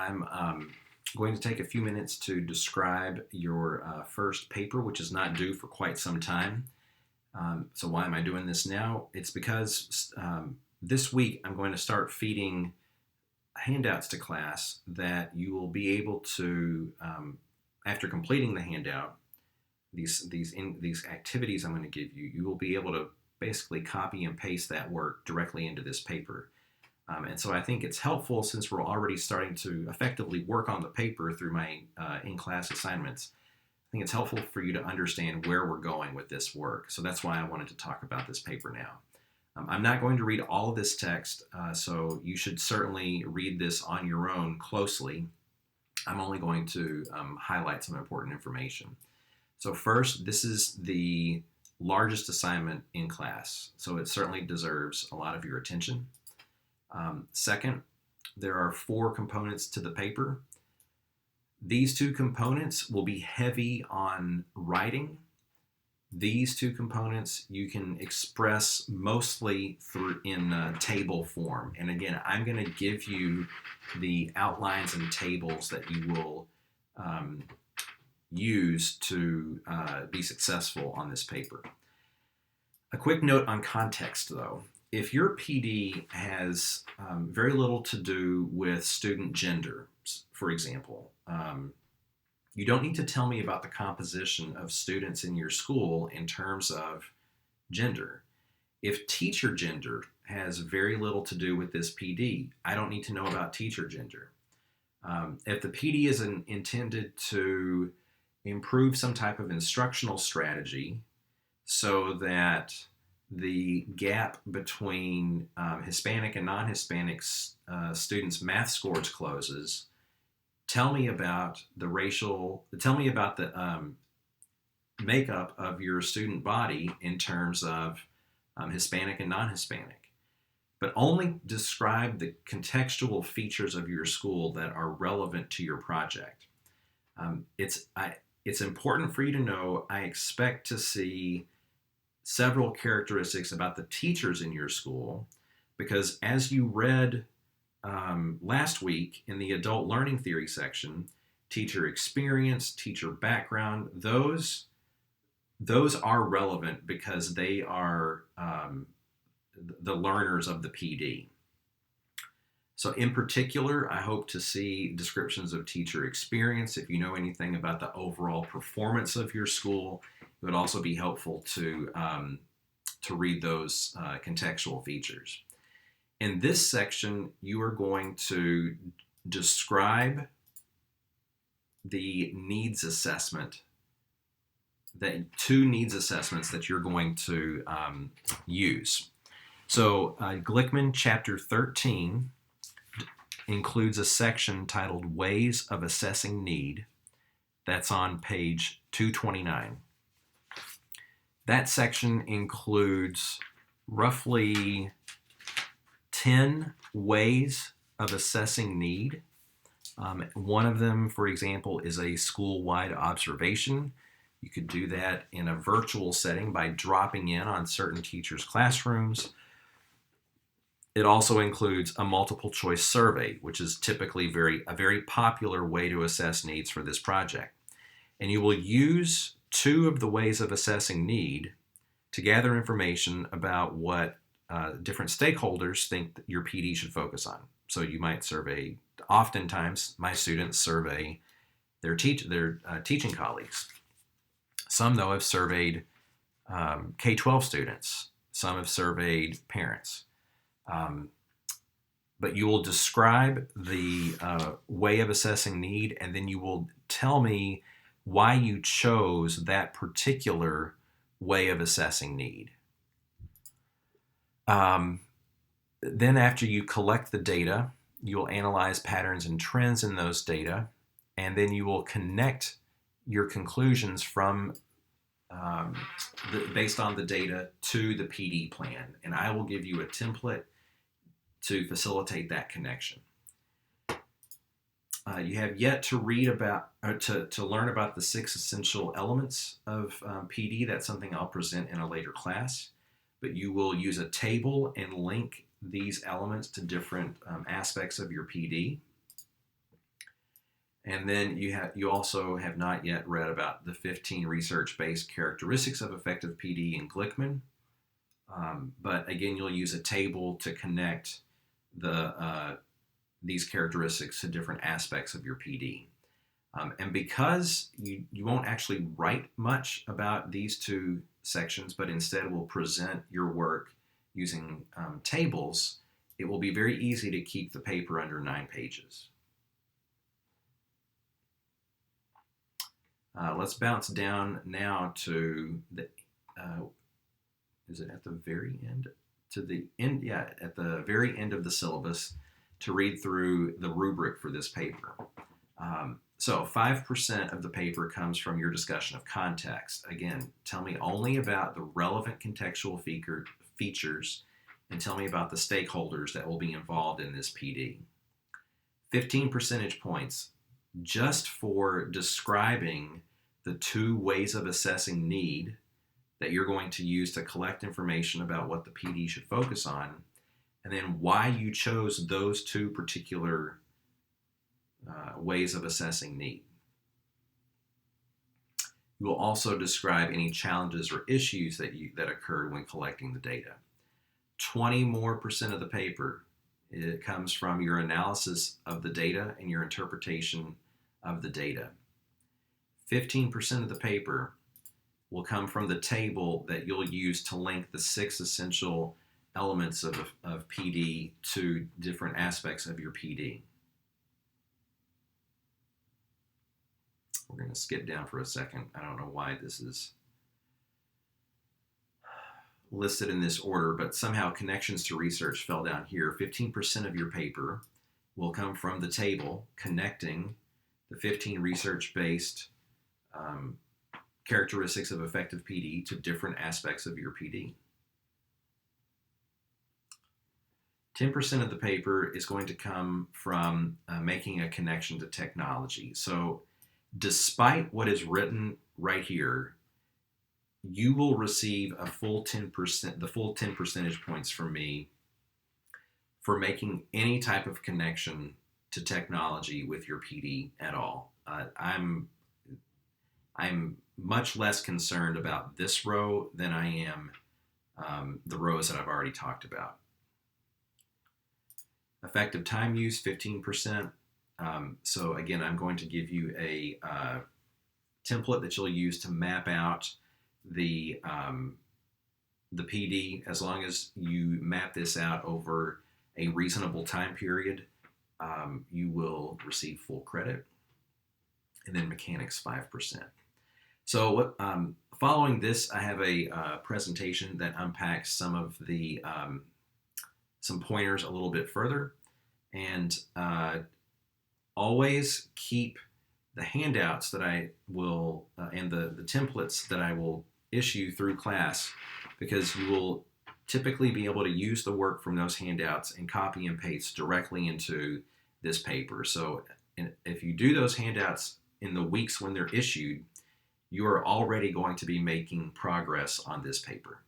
I'm going to take a few minutes to describe your first paper, which is not due for quite some time. So why am I doing this now? It's because this week I'm going to start feeding handouts to class that you will be able to, after completing the handout, these activities I'm going to give you, you will be able to basically copy and paste that work directly into this paper. And so I think it's helpful, since we're already starting to effectively work on the paper through my in-class assignments. I think it's helpful for you to understand where we're going with this work. So that's why I wanted to talk about this paper now. I'm not going to read all of this text, so you should certainly read this on your own closely. I'm only going to highlight some important information. So first, this is the largest assignment in class, so it certainly deserves a lot of your attention. Second, there are 4 components to the paper. These 2 components will be heavy on writing. These 2 components you can express mostly in table form. And again, I'm going to give you the outlines and tables that you will use to be successful on this paper. A quick note on context, though. If your PD has very little to do with student gender, for example, you don't need to tell me about the composition of students in your school in terms of gender. If teacher gender has very little to do with this PD, I don't need to know about teacher gender. If the PD is intended to improve some type of instructional strategy so that the gap between Hispanic and non-Hispanic students' math scores closes, tell me about the makeup of your student body in terms of Hispanic and non-Hispanic. But only describe the contextual features of your school that are relevant to your project. It's important for you to know I expect to see several characteristics about the teachers in your school, because as you read last week in the adult learning theory section, teacher experience, teacher background, those are relevant because they are the learners of the PD. So in particular, I hope to see descriptions of teacher experience. If you know anything about the overall performance of your school, it would also be helpful to read those contextual features. In this section, you are going to describe the needs assessment, the 2 needs assessments that you're going to use. So Glickman Chapter 13 includes a section titled Ways of Assessing Need. That's on page 229. That section includes roughly 10 ways of assessing need. One of them, for example, is a school-wide observation. You could do that in a virtual setting by dropping in on certain teachers' classrooms. It also includes a multiple choice survey, which is typically a very popular way to assess needs for this project. And you will use 2 of the ways of assessing need to gather information about what different stakeholders think that your PD should focus on. So you might survey, oftentimes my students survey their teaching colleagues. Some, though, have surveyed K-12 students. Some have surveyed parents. But you will describe the way of assessing need, and then you will tell me why you chose that particular way of assessing need. Then after you collect the data, you'll analyze patterns and trends in those data, and then you will connect your conclusions from based on the data to the PD plan. And I will give you a template to facilitate that connection. You have yet to read about, to learn about the 6 essential elements of PD. That's something I'll present in a later class. But you will use a table and link these elements to different aspects of your PD. And then you also have not yet read about the 15 research-based characteristics of effective PD in Glickman. But again, you'll use a table to connect these characteristics to different aspects of your PD. And because you won't actually write much about these two sections, but instead will present your work using tables, it will be very easy to keep the paper under 9 pages. Let's bounce down now to the, is it at the very end? To the end, yeah, at the very end of the syllabus to read through the rubric for this paper. So 5% of the paper comes from your discussion of context. Again, tell me only about the relevant contextual features and tell me about the stakeholders that will be involved in this PD. 15 percentage points just for describing the 2 ways of assessing need that you're going to use to collect information about what the PD should focus on, and then why you chose those 2 particular ways of assessing need. You will also describe any challenges or issues that occurred when collecting the data. 20% more of the paper, it comes from your analysis of the data and your interpretation of the data. 15% of the paper will come from the table that you'll use to link the 6 essential elements of PD to different aspects of your PD. We're going to skip down for a second. I don't know why this is listed in this order, but somehow connections to research fell down here. 15% of your paper will come from the table connecting the 15 research-based characteristics of effective PD to different aspects of your PD. 10% of the paper is going to come from making a connection to technology. So despite what is written right here, you will receive a full 10%, the full 10 percentage points from me for making any type of connection to technology with your PD at all. I'm much less concerned about this row than I am the rows that I've already talked about. Effective time use, 15%. So again, I'm going to give you a template that you'll use to map out the PD. As long as you map this out over a reasonable time period, you will receive full credit. And then mechanics, 5%. So following this, I have a presentation that unpacks some of the some pointers a little bit further, and always keep the handouts that I will and the templates that I will issue through class, because you will typically be able to use the work from those handouts and copy and paste directly into this paper. So if you do those handouts in the weeks when they're issued, you are already going to be making progress on this paper.